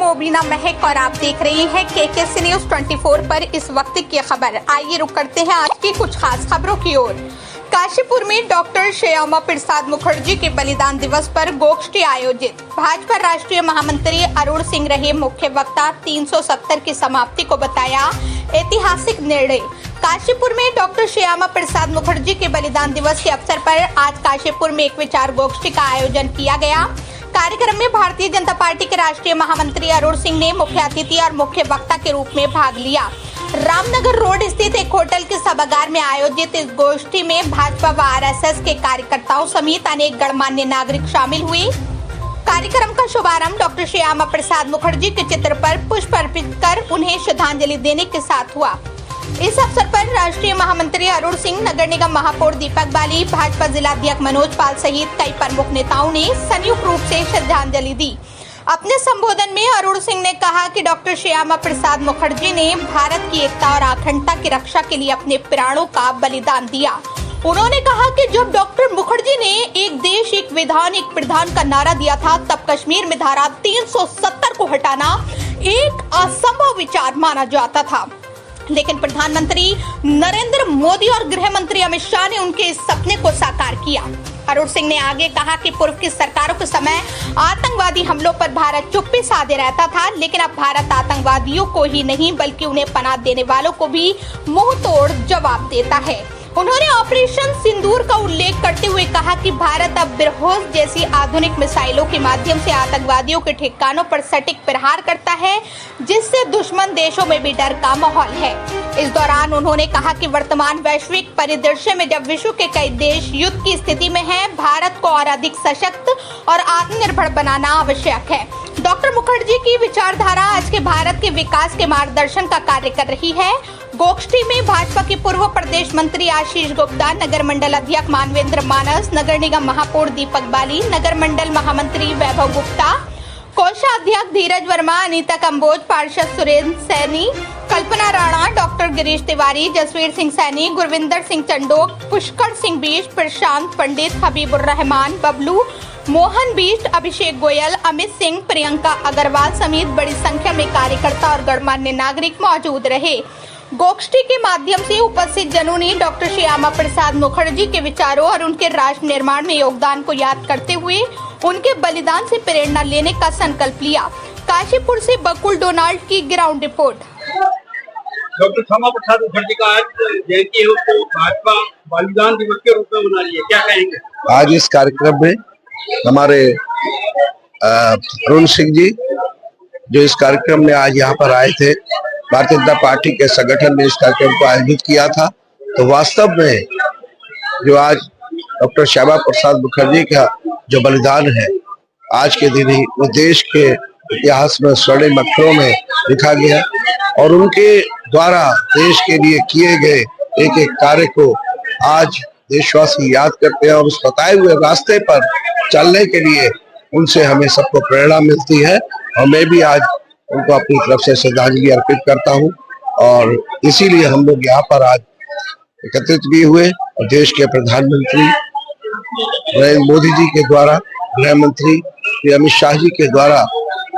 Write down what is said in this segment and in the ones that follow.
रोबीना महक और आप देख रहे हैं केकेसी न्यूज 24 पर इस वक्त की खबर। आइए रुक करते हैं आज की कुछ खास खबरों की ओर। काशीपुर में डॉक्टर श्यामा प्रसाद मुखर्जी के बलिदान दिवस पर गोष्ठी आयोजित। भाजपा राष्ट्रीय महामंत्री अरुण सिंह रहे मुख्य वक्ता। 370 की समाप्ति को बताया ऐतिहासिक निर्णय। काशीपुर में डॉक्टर श्यामा प्रसाद मुखर्जी के बलिदान दिवस के अवसर पर आज काशीपुर में एक विचार गोष्ठी का आयोजन किया गया। कार्यक्रम में भारतीय जनता पार्टी के राष्ट्रीय महामंत्री अरुण सिंह ने मुख्य अतिथि और मुख्य वक्ता के रूप में भाग लिया। रामनगर रोड स्थित एक होटल के सभागार में आयोजित इस गोष्ठी में भाजपा व आरएसएस के कार्यकर्ताओं समेत अनेक गणमान्य नागरिक शामिल हुए। कार्यक्रम का शुभारंभ डॉक्टर श्यामा प्रसाद मुखर्जी के चित्र पर पुष्प अर्पित कर उन्हें श्रद्धांजलि देने के साथ हुआ। इस अवसर पर राष्ट्रीय महामंत्री अरुण सिंह, नगर निगम महापौर दीपक बाली, भाजपा जिलाध्यक्ष मनोज पाल सहित कई प्रमुख नेताओं ने संयुक्त रूप से श्रद्धांजलि दी। अपने संबोधन में अरुण सिंह ने कहा कि डॉक्टर श्यामा प्रसाद मुखर्जी ने भारत की एकता और अखंडता की रक्षा के लिए अपने प्राणों का बलिदान दिया। उन्होंने कहा कि जब डॉक्टर मुखर्जी ने एक देश एक विधान एक प्रधान का नारा दिया था, तब कश्मीर में धारा 370 को हटाना एक असंभव विचार माना जाता था, लेकिन प्रधानमंत्री नरेंद्र मोदी और गृह मंत्री अमित शाह ने उनके इस सपने को साकार किया। अरुण सिंह ने आगे कहा कि पूर्व की सरकारों के समय आतंकवादी हमलों पर भारत चुप्पी साधे रहता था, लेकिन अब भारत आतंकवादियों को ही नहीं बल्कि उन्हें पनाह देने वालों को भी मुंह तोड़ जवाब देता है। उन्होंने ऑपरेशन सिंदूर का उल्लेख करते हुए कहा कि भारत अब ब्रह्मोस जैसी आधुनिक मिसाइलों के माध्यम से आतंकवादियों के ठिकानों पर सटीक प्रहार करता है, जिससे दुश्मन देशों में भी डर का माहौल है। इस दौरान उन्होंने कहा कि वर्तमान वैश्विक परिदृश्य में जब विश्व के कई देश युद्ध की स्थिति में हैं, भारत को और अधिक सशक्त और आत्मनिर्भर बनाना आवश्यक है। डॉक्टर मुखर्जी की विचारधारा आज के भारत के विकास के मार्गदर्शन का कार्य कर रही है। गोष्ठी में भाजपा के पूर्व प्रदेश मंत्री आशीष गुप्ता, नगर मंडल अध्यक्ष मानवेंद्र मानस, नगर निगम महापौर दीपक बाली, नगर मंडल महामंत्री वैभव गुप्ता, कोषाध्यक्ष धीरज वर्मा, अनीता कंबोज, पार्षद सुरेंद्र सैनी, कल्पना राणा, डॉक्टर गिरीश तिवारी, जसवीर सिंह सैनी, गुरविंदर सिंह चंडोक, पुष्कर सिंह बीष्ट, प्रशांत पंडित, हबीबुर रहमान, बबलू, मोहन बीष्ट, अभिषेक गोयल, अमित सिंह, प्रियंका अग्रवाल समेत बड़ी संख्या में कार्यकर्ता और गणमान्य नागरिक मौजूद रहे। गोष्ठी के माध्यम से उपस्थित जनों ने डॉक्टर श्यामा प्रसाद मुखर्जी के विचारों और उनके राष्ट्र निर्माण में योगदान को याद करते हुए उनके बलिदान से प्रेरणा लेने का संकल्प लिया। काशीपुर से बकुल डोनाल्ड की ground report. Doctor Shyama Prasad Mukherjee का आज जयंती है, उसको भाजपा बलिदान दिवस के रूप में मना रही है, क्या कहेंगे? आज इस कार्यक्रम में हमारे अरुण सिंह जी जो इस कार्यक्रम में आज यहाँ पर आए थे, भारतीय जनता पार्टी के संगठन ने इस कार्यक्रम को आयोजित किया था। तो वास्तव में जो आज डॉक्टर श्यामा प्रसाद मुखर्जी का जो बलिदान है, आज के दिन ही वो देश के इतिहास में स्वर्णिम अक्षरों में लिखा गया और उनके द्वारा देश के लिए किए गए एक एक कार्य को आज देशवासी याद करते हैं और उस बताए हुए रास्ते पर चलने के लिए उनसे हमें सबको प्रेरणा मिलती है। और मैं भी आज उनको अपनी तरफ से श्रद्धांजलि अर्पित करता हूं और इसीलिए हम लोग यहाँ पर आज एकत्रित भी हुए और देश के प्रधानमंत्री नरेंद्र मोदी जी के द्वारा, गृह मंत्री अमित शाह जी के द्वारा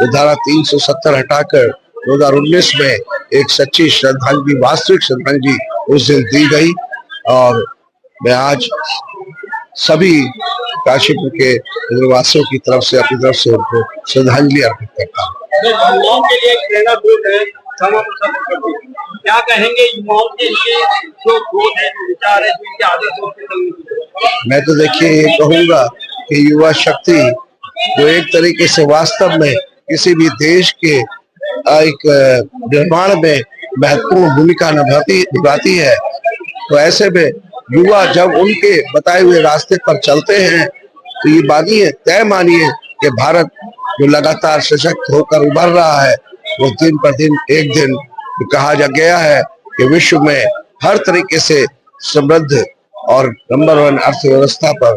धारा 370 हटाकर 2019 में एक सच्ची श्रद्धांजलि, वास्तविक श्रद्धांजलि उस दिन दी गई। और मैं आज सभी काशीपुर के निवासियों की तरफ से अपनी तरफ से उनको श्रद्धांजलि अर्पित करता हूँ। युवाओं के लिए प्रेरणा स्रोत है श्यामा प्रसाद मुखर्जी, क्या कहेंगे युवाओं के लिए जो ग्रोथ है, जो विचार है, जो इनके आदर्शों से चलने की? मैं तो देखिए ये कहूंगा कि युवा शक्ति जो एक तरीके से वास्तव में किसी भी देश के एक निर्माण में महत्वपूर्ण भूमिका निभाती है, तो ऐसे में युवा जब उनके बताए हुए रास्ते पर चलते हैं तो ये मानिए, तय मानिए कि भारत जो लगातार सशक्त होकर उभर रहा है, वो दिन पर दिन एक दिन कहा जा गया है कि विश्व में हर तरीके से समृद्ध और नंबर 1 अर्थव्यवस्था पर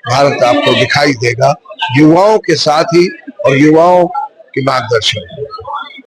भारत आपको दिखाई देगा, युवाओं के साथ ही और युवाओं के मार्गदर्शन।